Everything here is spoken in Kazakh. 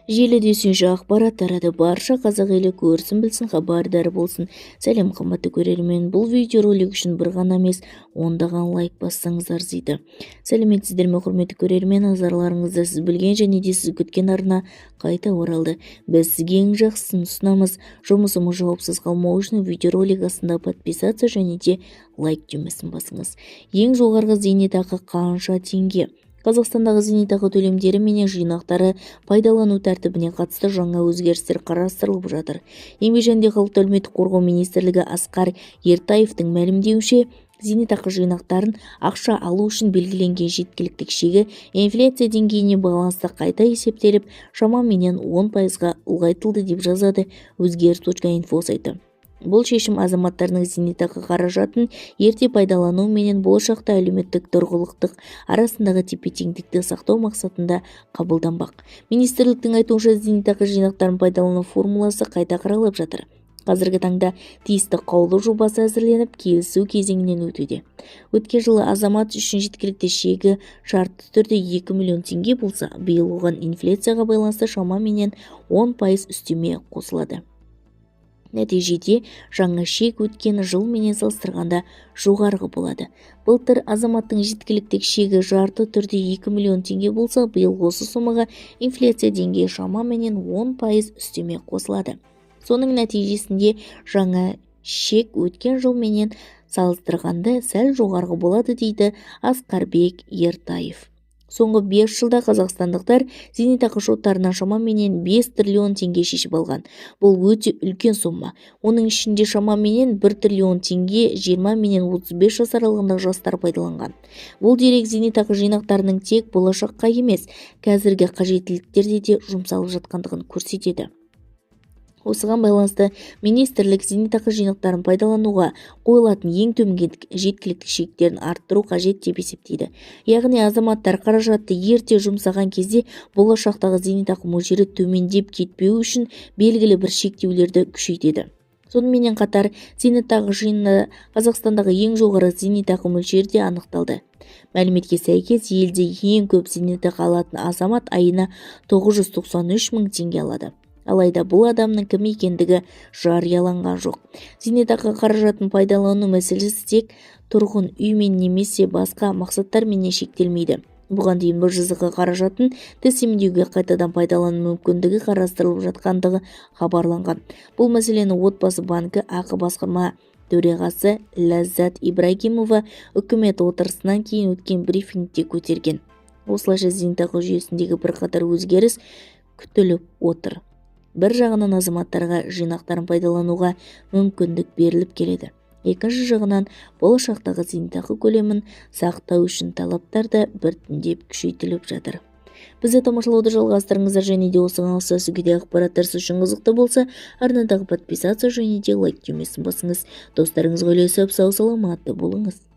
Желіде сүйінші ақпарат тарады, барша қазақ елі көрсін білсін, хабардар болсын. Сәлем қымбатты көрермен, бұл видеоролик үшін бір ғана емес, ондаған лайк бассаңыздар дейді. Сәлеметсіздер ме құрметті көрермен, назарларыңызды сіз білген және де сіз күткен арна қайта оралды. Біз сізге ең жақсысын ұсынамыз. Жұмысымыз жауапсыз қалмау үшін видеоролик астында подписаться және де лайк түймесін басыңыз. Ең жоғарғы зейнетақы қанша теңге? Қазақстандағы зейнетақы төлемдері мен жинақтары пайдалану тәртібіне қатысты жаңа өзгерістер қарастырылып жатыр. Еңбек және халықты әлеуметтік қорғау министрлігі Асқар Ертаевтың мәлімдеуінше, зейнетақы жинақтарын ақша алу үшін белгіленген жеткіліктік шегі инфляция деңгейіне байланысты қайта есептеліп, шамамен 10%-ға ұлғайтылды деп жазады өзгеріс.инфо сайты. Бұл шешім азаматтарының зейнетақы қаражатын ерте пайдалану менен болашақта әлеуметтік тұрғылықтық арасындағы тепе-теңдікті сақтау мақсатында қабылданбақ. Министрліктің айтуынша, зейнетақы жинақтарын пайдалану формуласы қайта қаралып жатыр. Қазіргі таңда тиісті қаулы жобасы әзірленіп, келісу кезеңінен өтуде. Өткен жылы азамат үшін жеткілікті шегі шартты түрде 2 миллион теңге болса, биыл оған инфляцияға байланысты шамамен 10% үстеме қосылады. Нәтижеде жаңа шек өткен жыл менен салыстырғанда жоғарғы болады. Былтыр азаматтың жеткілікті шегі жарты түрде 2 миллион теңге болса, биыл осы сомаға инфляция деңгейі шамамен 10% үстеме қосылады. Соның нәтижесінде жаңа шек өткен жыл менен салыстырғанда сәл жоғарғы болады, дейді Асқарбек Ертаев. Соңғы 5 жылда қазақстандықтар зейнетақы шоттарынан шамамен 5 триллион теңге шешіп алған. Бұл өте үлкен сома. Оның ішінде шамамен 1 триллион теңге 20 мен 35 жас аралығындағы жастар пайдаланған. Бұл дерек зейнетақы жинақтарының тек болашаққа емес, қазіргі қажеттіліктерде де жұмсалып жатқандығын көрсетеді. Осыған байланысты министрлік зейнетақы жинақтарын пайдалануға қойылатын ең төменгі жеткілікті шектерін арттыру қажет деп есептейді. Яғни азаматтар қаражатты ерте жұмсаған кезде болашақтағы зейнетақы мөлшері төмендеп кетпеу үшін белгілі бір шектеулерді күшейтеді. Сонымен қатар зейнетақы жиыны Қазақстандағы ең жоғары зейнетақы мөлшері де анықталды. Мәліметке сәйкес, елде ең көп зейнетақы алатын азамат айына 993 мың теңге алады. Алайда бұл адамның кім екендігі жарияланған жоқ. Зейнетақы қаражатын пайдалану мәселесі тек тұрғын үймен немесе басқа мақсаттармен шектелмейді. Бұған дейін БЖЗ қаражатын тізімдеуге қайтадан пайдалану мүмкіндігі қарастырылып жатқандығы хабарланған. Бұл мәселені Отбасы банкі Ақы басқарма төрағасы Ләззат Ибрагимова үкімет отырысынан кейін өткен брифингте көтерген. Осылайша зейнетақы жүйесіндегі бірқатар өзгеріс күтіліп отыр. Бір жағынан азаматтарға жинақтарын пайдалануға мүмкіндік беріліп келеді. Екінші жағынан болашақтағы зейнетақы көлемін сақтау үшін талаптар да біртіндеп күшейтіліп жатыр. Бізді тамашалауды жалғастырыңыздар және де осыған ұқсас үгіде ақпараттар сіз үшін қызықты болса, арнадағы подписаться және де лайк түймесін басыңыз. Достарыңызға үлесіп сау саламатты болыңыз.